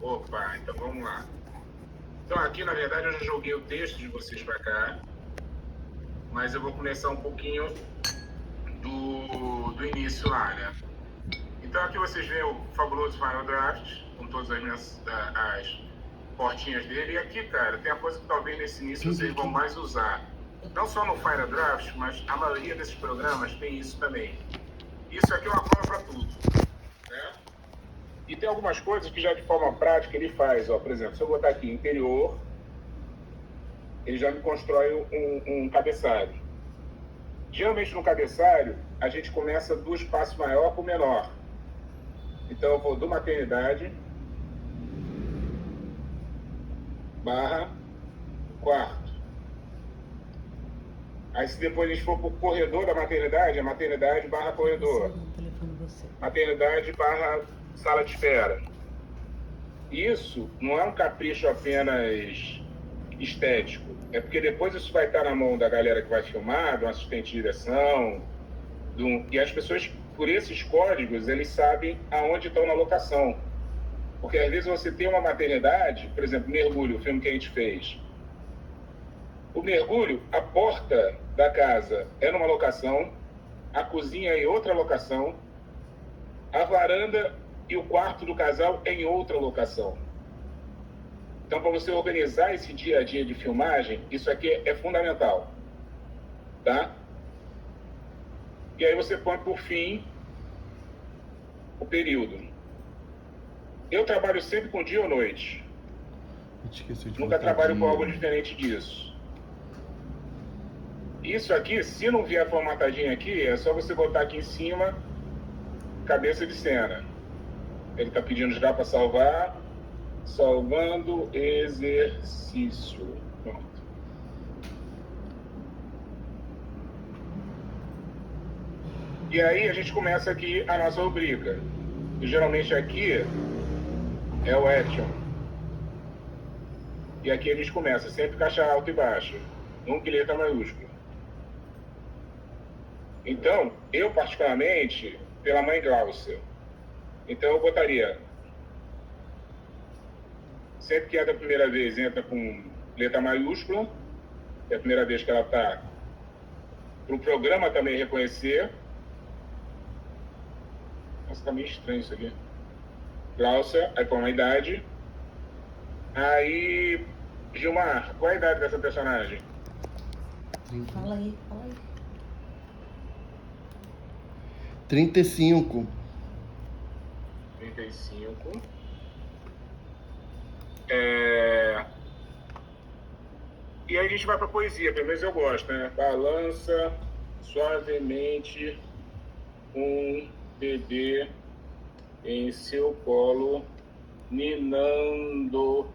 Opa, então vamos lá. Então aqui, na verdade, eu já joguei o texto de vocês para cá, mas eu vou começar um pouquinho do início lá, né? Então aqui vocês veem o fabuloso Final Draft, com todas as portinhas dele. E aqui, cara, tem a coisa que talvez nesse início vocês vão mais usar. Não só no Final Draft, mas a maioria desses programas tem isso também. Isso aqui é uma prova para tudo, né? E tem algumas coisas que já de forma prática ele faz. Ó, por exemplo, se eu botar aqui interior, ele já me constrói um cabeçalho. Geralmente no cabeçalho, a gente começa do espaço maior para o menor. Então eu vou do maternidade barra quarto. Aí se depois a gente for para o corredor da maternidade, é maternidade barra corredor. Maternidade barra sala de espera. Isso não é um capricho apenas estético. É porque depois isso vai estar na mão da galera que vai filmar, do assistente de direção, e as pessoas, por esses códigos, eles sabem aonde estão na locação. Porque às vezes você tem uma maternidade, por exemplo, Mergulho, o filme que a gente fez. O Mergulho, a porta da casa é numa locação, a cozinha é em outra locação, a varanda e o quarto do casal é em outra locação. Então, para você organizar esse dia a dia de filmagem, isso aqui é fundamental, tá? E aí você põe por fim o período. Eu trabalho sempre com dia ou noite. Nunca trabalho com algo diferente disso. Isso aqui, se não vier formatadinho aqui, é só você botar aqui em cima, cabeça de cena. Ele está pedindo já para salvar. Salvando exercício. Pronto. E aí a gente começa aqui a nossa rubrica. E geralmente aqui é o action. E aqui a gente começa sempre caixa alta e baixa. Nunca em letra maiúscula. Então, eu particularmente, pela mãe Gláucia. Então eu botaria... Sempre que entra a primeira vez, entra com letra maiúscula. É a primeira vez que ela está. Para o programa também reconhecer. Nossa, tá meio estranho isso aqui. Gláucia, aí põe a idade. Aí, Gilmar, qual é a idade dessa personagem? Fala aí. 35. 35. E aí a gente vai para poesia, pelo menos eu gosto, né? Balança suavemente um bebê em seu colo, ninando.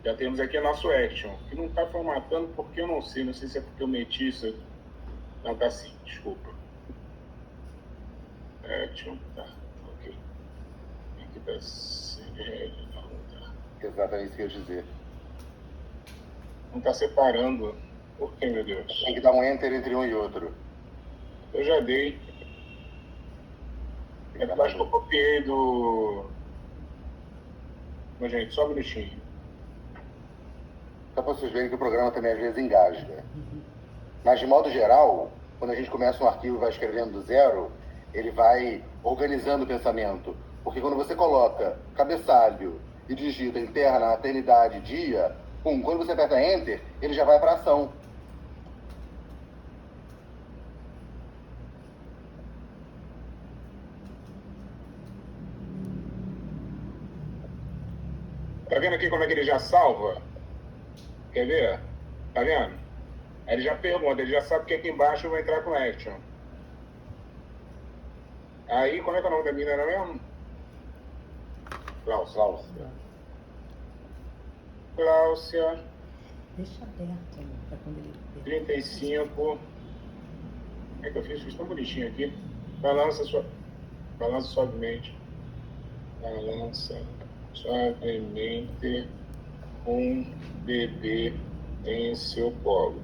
Já temos aqui o nosso action, que não está formatando porque eu não sei se é porque eu meti isso. Não, tá sim, desculpa. Action, tá, ok. Aqui tá Exatamente isso que eu ia dizer. Não tá separando. Por que, meu Deus? Tem que dar um enter entre um e outro. Eu já dei. É que eu acho que eu copiei do... Mas, gente, só um minutinho. Só para vocês verem que o programa também às vezes engasga. Mas, de modo geral, quando a gente começa um arquivo e vai escrevendo do zero, ele vai organizando o pensamento. Porque quando você coloca cabeçalho e digita interna, maternidade, dia, quando você aperta Enter, ele já vai para ação. Tá vendo aqui como é que ele já salva? Quer ver? Tá vendo? Aí ele já pergunta, ele já sabe que aqui embaixo eu vou entrar com action. Aí, como é que é o nome da menina mesmo? Gláucia. Deixa aberto para quando ele... 35. Como é que eu fiz? Fiz tão bonitinho aqui. Balança suavemente. Balança suavemente um bebê em seu colo.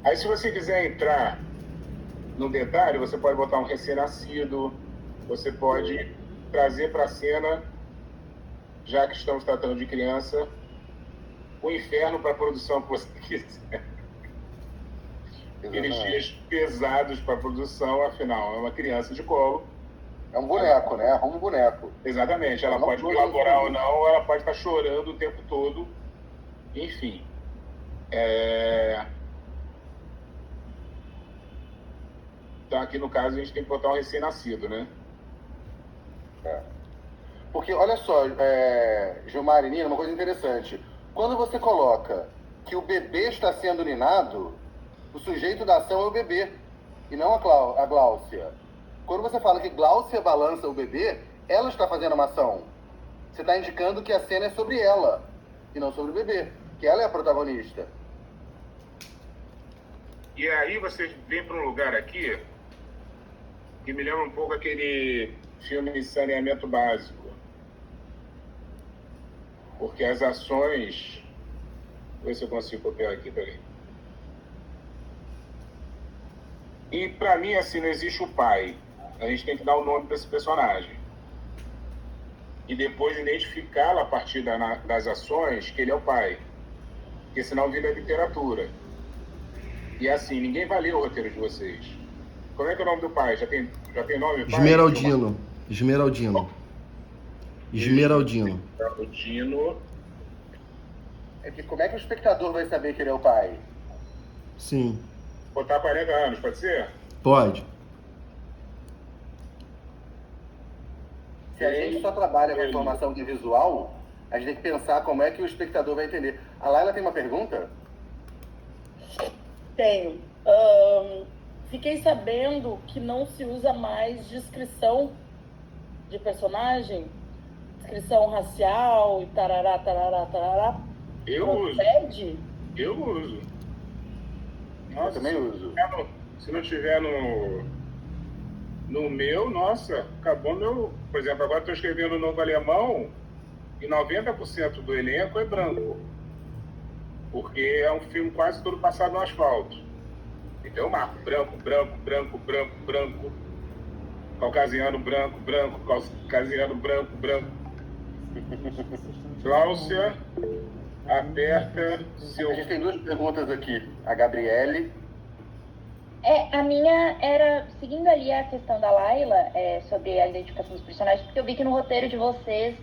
Aí, se você quiser entrar no detalhe, você pode botar um recém-nascido, você pode trazer para a cena, já que estamos tratando de criança, o inferno para a produção que você quiser. Aqueles dias pesados para a produção, afinal, é uma criança de colo. É um boneco, né? É um boneco. Exatamente. Ela pode colaborar ou não, ela pode estar chorando o tempo todo. Enfim. Então, aqui no caso, a gente tem que botar um recém-nascido, né? Porque, olha só, Gilmar e Nina, uma coisa interessante. Quando você coloca que o bebê está sendo ninado, o sujeito da ação é o bebê, e não a Gláucia. Quando você fala que Gláucia balança o bebê, ela está fazendo uma ação. Você está indicando que a cena é sobre ela, e não sobre o bebê, que ela é a protagonista. E aí você vem para um lugar aqui que me lembra um pouco aquele filme de Saneamento Básico. Porque as ações... Vou ver se eu consigo copiar aqui, peraí. E para mim, assim, não existe o pai. A gente tem que dar o nome para esse personagem. E depois identificá-lo a partir das ações que ele é o pai. Porque senão vira literatura. E assim, ninguém vai ler o roteiro de vocês. Como é que é o nome do pai? Já tem nome? Pai? Esmeraldino. É que como é que o espectador vai saber que ele é o pai? Sim. Botar 40 anos, pode ser? Pode. Se a gente só trabalha com informação de visual, a gente tem que pensar como é que o espectador vai entender. A Laila tem uma pergunta? Tenho. Fiquei sabendo que não se usa mais descrição de personagem, descrição racial e tarará, tarará, tarará. Eu uso. Eu uso. Nossa, eu também uso. Se não tiver no meu, nossa, acabou meu... Por exemplo, agora estou escrevendo o Novo Alemão e 90% do elenco é branco. Porque é um filme quase todo passado no asfalto. Então eu marco branco, branco, branco, branco, branco, caucasiano branco, branco, caucasiano branco, branco. Cláudia, aperta seu... A gente tem duas perguntas aqui. A Gabriele. A minha era, seguindo ali a questão da Laila, sobre a identificação dos personagens, porque eu vi que no roteiro de vocês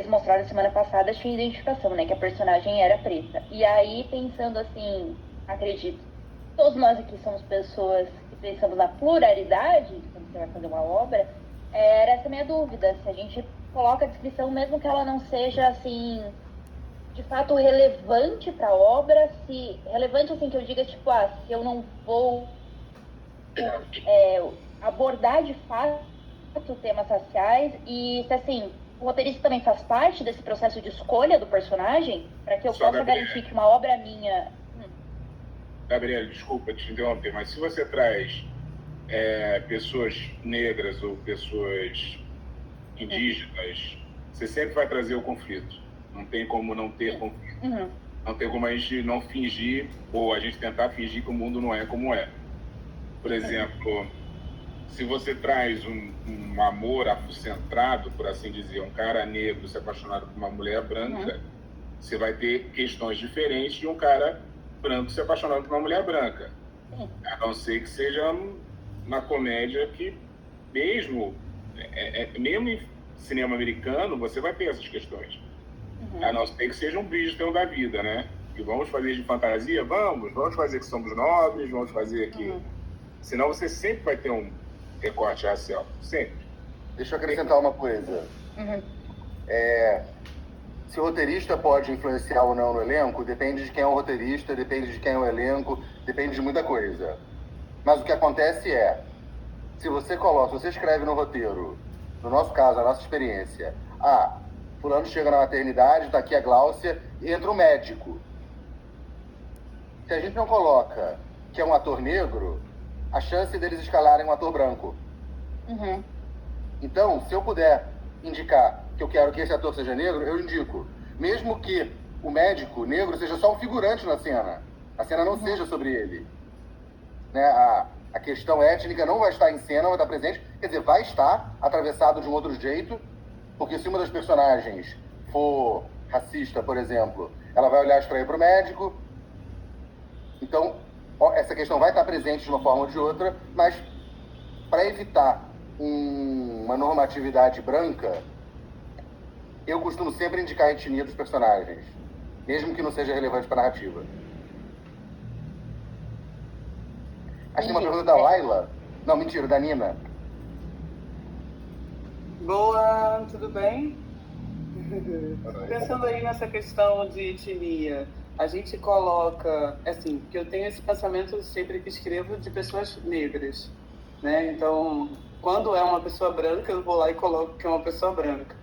mostraram semana passada, tinha identificação, né, que a personagem era preta. E aí, pensando assim, acredito, todos nós aqui somos pessoas que pensamos na pluralidade, quando você vai fazer uma obra, era essa minha dúvida, se a gente coloca a descrição, mesmo que ela não seja, assim, de fato relevante para a obra, se relevante, assim, que eu diga, tipo, se eu não vou abordar de fato temas raciais, e se, assim, o roteirista também faz parte desse processo de escolha do personagem, para que eu possa garantir que uma obra minha... Gabriela, desculpa te interromper, mas se você traz pessoas negras ou pessoas indígenas, você sempre vai trazer o conflito. Não tem como não ter conflito. Uhum. Não tem como a gente não fingir, ou a gente tentar fingir que o mundo não é como é. Por exemplo, se você traz um amor afrocentrado, por assim dizer, um cara negro se apaixonado por uma mulher branca, você vai ter questões diferentes de um cara branco se apaixonado por uma mulher branca. A não ser que seja uma comédia que, mesmo em cinema americano, você vai ter essas questões. A não ser que seja um Bridgerton da vida, né? Que vamos fazer de fantasia? Vamos fazer que somos nobres, vamos fazer que... Senão você sempre vai ter um recorte racial, sempre. Deixa eu acrescentar uma coisa. Se o roteirista pode influenciar ou não no elenco, depende de quem é o roteirista, depende de quem é o elenco, depende de muita coisa. Mas o que acontece se você escreve no roteiro, no nosso caso, a nossa experiência, fulano chega na maternidade, tá aqui a Gláucia, e entra um médico. Se a gente não coloca que é um ator negro, a chance deles escalarem um ator branco. Então, se eu puder indicar que eu quero que esse ator seja negro, eu indico. Mesmo que o médico negro seja só um figurante na cena. A cena não seja sobre ele. Né? A questão étnica não vai estar em cena, vai estar presente, quer dizer, vai estar atravessado de um outro jeito, porque se uma das personagens for racista, por exemplo, ela vai olhar estranho para o médico. Então, essa questão vai estar presente de uma forma ou de outra, mas para evitar uma normatividade branca, eu costumo sempre indicar a etnia dos personagens, mesmo que não seja relevante para a narrativa. Acho que tem uma pergunta da Laila. Não, mentira, da Nina. Boa, tudo bem? Pensando aí nessa questão de etnia, a gente coloca, assim, que eu tenho esse pensamento sempre que escrevo de pessoas negras, né? Então, quando é uma pessoa branca, eu vou lá e coloco que é uma pessoa branca.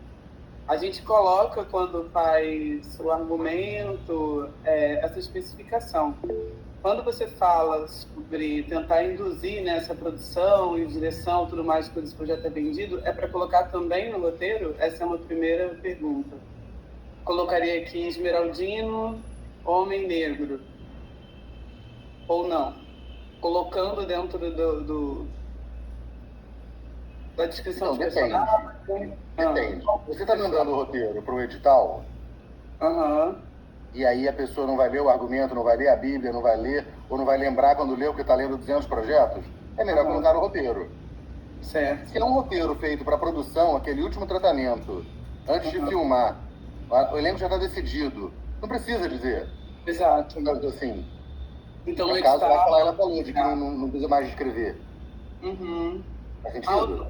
A gente coloca, quando faz o argumento, essa especificação. Quando você fala sobre tentar induzir nessa produção e direção, tudo mais, quando esse projeto é vendido, é para colocar também no roteiro? Essa é uma primeira pergunta. Colocaria aqui esmeraldino, homem negro. Ou não? Colocando dentro da descrição Não, de depende. personagem? Depende. Você está mandando o roteiro para o edital, e aí a pessoa não vai ler o argumento, não vai ler a Bíblia, não vai ler, ou não vai lembrar quando leu que está lendo 200 projetos, é melhor colocar no roteiro. Certo. Se é um roteiro feito para produção, aquele último tratamento, antes de filmar, o elenco já está decidido, não precisa dizer. Exato. Assim, Então, no no caso, edital... ela falou de que não precisa mais escrever. Faz sentido?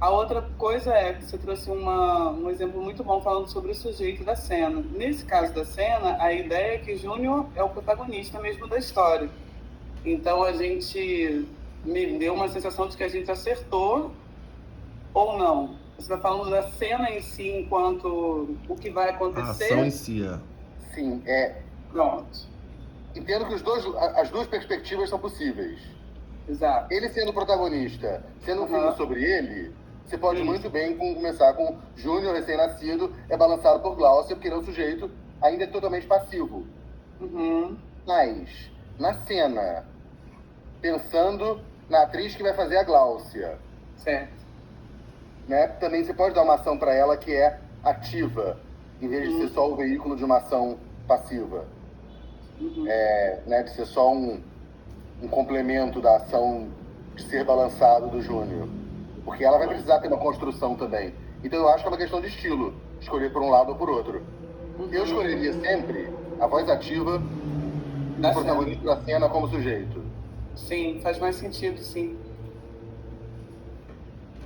A outra coisa é que você trouxe um exemplo muito bom falando sobre o sujeito da cena. Nesse caso da cena, a ideia é que Júnior é o protagonista mesmo da história. Então, a gente me deu uma sensação de que a gente acertou ou não. Você está falando da cena em si enquanto o que vai acontecer? A ação em si, é. Sim, Pronto. Entendo que as duas perspectivas são possíveis. Exato. Ele sendo protagonista, sendo um filme sobre ele, você pode muito bem começar com Júnior, recém-nascido, é balançado por Glaucia, porque ele é um sujeito ainda totalmente passivo. Mas, na cena, pensando na atriz que vai fazer a Glaucia, certo, né, também você pode dar uma ação para ela que é ativa, em vez de ser só o veículo de uma ação passiva. Né, de ser só um complemento da ação de ser balançado do Júnior. Porque ela vai precisar ter uma construção também. Então eu acho que é uma questão de estilo, escolher por um lado ou por outro. Eu escolheria sempre a voz ativa do protagonista da cena como sujeito. Sim, faz mais sentido, sim.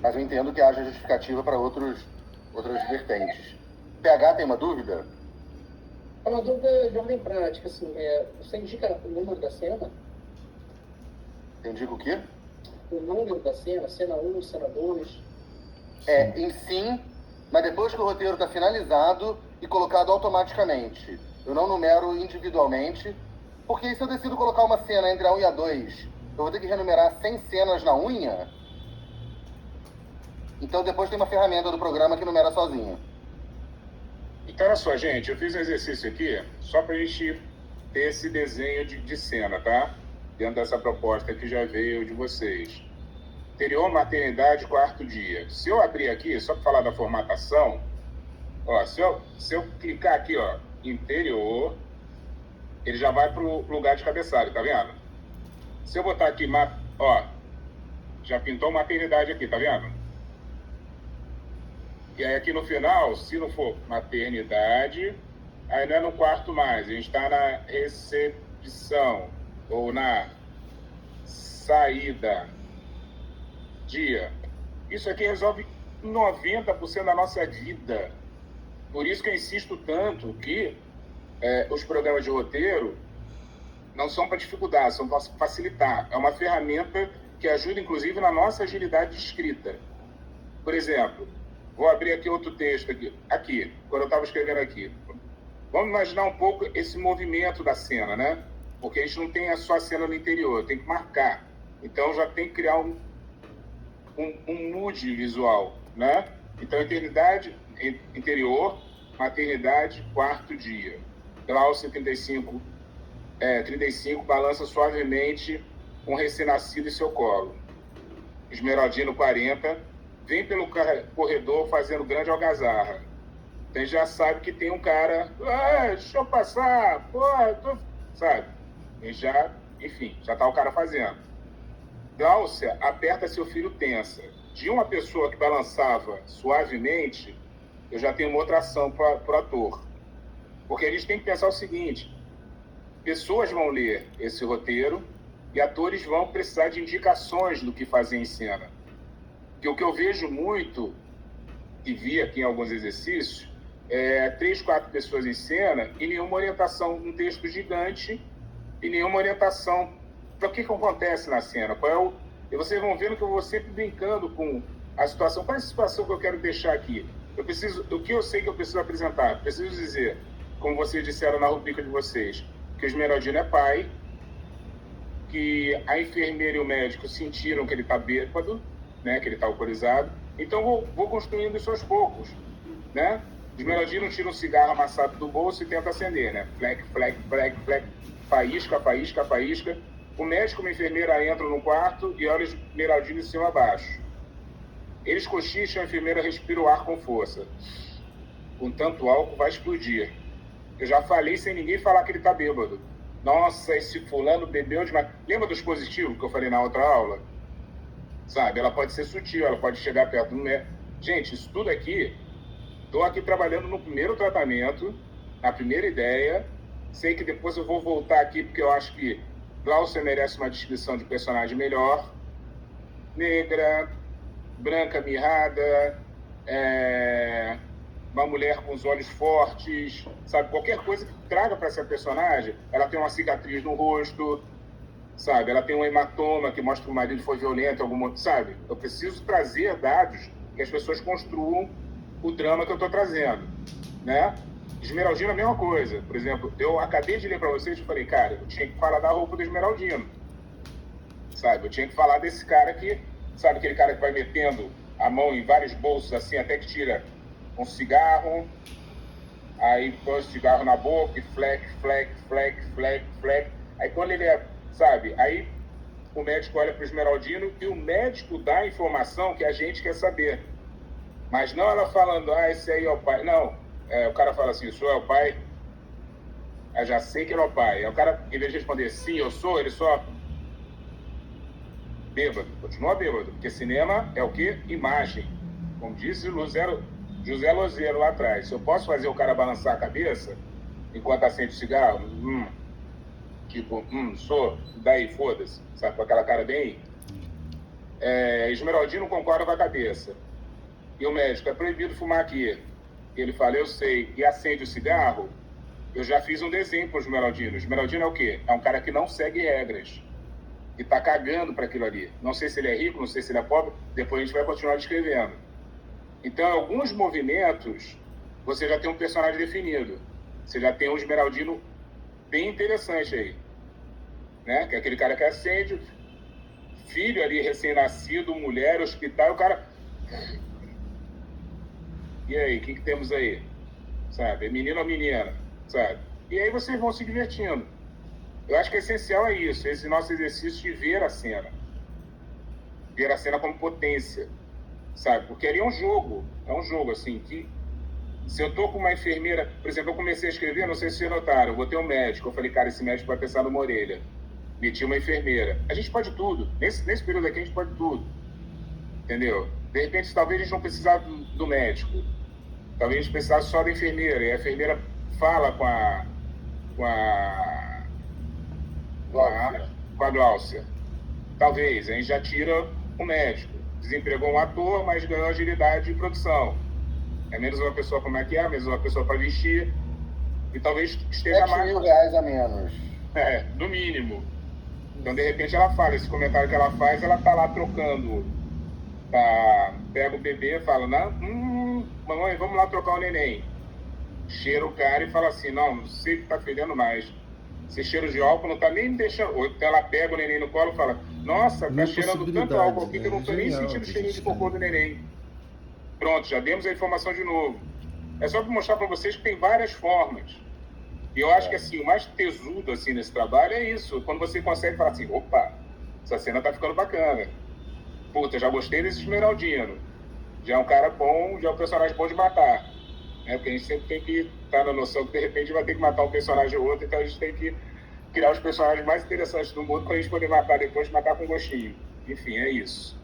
Mas eu entendo que haja justificativa para outras vertentes. PH tem uma dúvida? É uma dúvida de ordem prática, assim, você indica o número da cena? Eu indico o quê? O número da cena 1, cena 2? Em sim, mas depois que o roteiro está finalizado e colocado automaticamente. Eu não numero individualmente, porque se eu decido colocar uma cena entre a 1 e a 2, eu vou ter que renumerar 100 cenas na unha? Então depois tem uma ferramenta do programa que numera sozinho. Então, olha só, gente, eu fiz um exercício aqui só para a gente ter esse desenho de cena, tá? Dentro dessa proposta que já veio de vocês. Interior, maternidade, quarto dia. Se eu abrir aqui, só para falar da formatação, ó, se eu clicar aqui, ó, interior, ele já vai para o lugar de cabeçalho, tá vendo? Se eu botar aqui, ó, já pintou maternidade aqui, tá vendo? E aí aqui no final, se não for maternidade, aí não é no quarto mais, a gente está na recepção ou na saída, dia. Isso aqui resolve 90% da nossa vida. Por isso que eu insisto tanto que os programas de roteiro não são para dificultar, são para facilitar. É uma ferramenta que ajuda, inclusive, na nossa agilidade de escrita. Por exemplo, vou abrir aqui outro texto, aqui quando eu estava escrevendo aqui. Vamos imaginar um pouco esse movimento da cena, né? Porque a gente não tem só a cena no interior, tem que marcar. Então, já tem que criar um mood visual, né? Então, eternidade, interior, maternidade, quarto dia. Glaucia 35 balança suavemente um recém-nascido em seu colo. Esmeraldino 40, vem pelo corredor fazendo grande algazarra. Então já sabe que tem um cara, deixa eu passar, sabe? E já, enfim, já tá o cara fazendo. Gláucia aperta seu filho tensa. De uma pessoa que balançava suavemente, eu já tenho uma outra ação para o ator. Porque a gente tem que pensar o seguinte, pessoas vão ler esse roteiro e atores vão precisar de indicações do que fazer em cena. Porque o que eu vejo muito, e vi aqui em alguns exercícios, 3, 4 pessoas em cena e nenhuma orientação, um texto gigante e nenhuma orientação para o que acontece na cena. E vocês vão vendo que eu vou sempre brincando com a situação. Qual é a situação que eu quero deixar aqui? O que eu sei que eu preciso apresentar? Preciso dizer, como vocês disseram na rubrica de vocês, que o Esmeraldino é pai, que a enfermeira e o médico sentiram que ele está bêbado, né, que ele está alcoolizado. Então vou construindo isso aos poucos, né? Esmeraldino tira um cigarro amassado do bolso e tenta acender, né? Fleck, fleck, fleck, fleck, faísca, faísca, faísca. O médico e uma enfermeira entram no quarto e olham Esmeraldino de cima a baixo. Eles cochicham, a enfermeira respira o ar com força. Com tanto álcool vai explodir. Eu já falei sem ninguém falar que ele tá bêbado. Nossa, esse fulano bebeu demais. Lembra dos positivos que eu falei na outra aula? Sabe, ela pode ser sutil, ela pode chegar perto do médico. Gente, isso tudo aqui, estou aqui trabalhando no primeiro tratamento, na primeira ideia. Sei que depois eu vou voltar aqui porque eu acho que Gláucia merece uma descrição de personagem melhor. Negra, branca mirrada, uma mulher com os olhos fortes, sabe? Qualquer coisa que traga para essa personagem. Ela tem uma cicatriz no rosto, sabe? Ela tem um hematoma que mostra que o marido foi violento, sabe? Eu preciso trazer dados que as pessoas construam o drama que eu estou trazendo, né? Esmeraldino é a mesma coisa. Por exemplo, eu acabei de ler para vocês e falei, cara, eu tinha que falar da roupa do Esmeraldino, sabe? Eu tinha que falar desse cara que, sabe, aquele cara que vai metendo a mão em vários bolsos assim, até que tira um cigarro, aí põe o cigarro na boca e fleck, fleck, fleck, fleck, fleck. Aí quando ele sabe, aí o médico olha para o Esmeraldino e o médico dá a informação que a gente quer saber. Mas não ela falando, esse aí é o pai. Não, o cara fala assim, o senhor é o pai? Eu já sei que ele é o pai. Aí o cara, em vez de responder sim, eu sou, ele só bêbado, continua bêbado, porque cinema é o quê? Imagem. Como disse José Lozeiro lá atrás. Se eu posso fazer o cara balançar a cabeça enquanto acende o cigarro, sou, daí foda-se, sabe, com aquela cara bem. Esmeraldino concorda com a cabeça. E o médico, é proibido fumar aqui. Ele fala, eu sei, e acende o cigarro. Eu já fiz um desenho pro Esmeraldino. Esmeraldino é o quê? É um cara que não segue regras. E tá cagando para aquilo ali. Não sei se ele é rico, não sei se ele é pobre. Depois a gente vai continuar descrevendo. Então, em alguns movimentos, você já tem um personagem definido. Você já tem um Esmeraldino bem interessante aí. Né? Que é aquele cara que acende, filho ali, recém-nascido, mulher, hospital, o cara... E aí, o que temos aí? Sabe? É menino ou menina? Sabe? E aí vocês vão se divertindo. Eu acho que o essencial é isso, esse nosso exercício de ver a cena. Ver a cena como potência. Sabe? Porque ali é um jogo, assim, que se eu tô com uma enfermeira, por exemplo, eu comecei a escrever, não sei se vocês notaram, eu botei um médico, eu falei, cara, esse médico vai pensar numa orelha. Meti uma enfermeira. A gente pode tudo, nesse período aqui a gente pode tudo, entendeu? De repente, talvez a gente não precisasse do médico, talvez a gente precisasse só da enfermeira, e a enfermeira fala com a Gláucia. Talvez, a gente já tira o médico. Desempregou um ator, mas ganhou agilidade de produção. É menos uma pessoa para maquiar, menos uma pessoa para vestir. E talvez esteja mais... R$7.000 a menos. No mínimo. Então, de repente, ela fala, esse comentário que ela faz, ela tá lá trocando. Pega o bebê e fala, mamãe, vamos lá trocar o neném. Cheira o cara e fala assim, não sei que tá fedendo mais. Esse cheiro de álcool não tá nem me deixando... Ou então ela pega o neném no colo e fala, nossa, tá cheirando tanto álcool aqui que eu não tô nem sentindo o cheirinho de cocô do neném. Pronto, já demos a informação de novo. É só para mostrar para vocês que tem várias formas. E eu acho que assim, o mais tesudo assim, nesse trabalho é isso. Quando você consegue falar assim, opa, essa cena tá ficando bacana. Puta, já gostei desse Esmeraldino. Já é um cara bom, já é um personagem bom de matar. Né? Porque a gente sempre tem que estar na noção que de repente vai ter que matar um personagem ou outro, então a gente tem que criar os personagens mais interessantes do mundo para a gente poder matar depois, matar com gostinho. Enfim, é isso.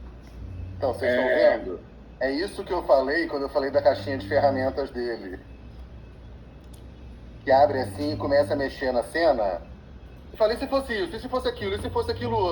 Então, vocês estão vendo? É isso que eu falei quando eu falei da caixinha de ferramentas dele. Que abre assim e começa a mexer na cena. Eu falei, e se fosse isso, e se fosse aquilo, e se fosse aquilo outro?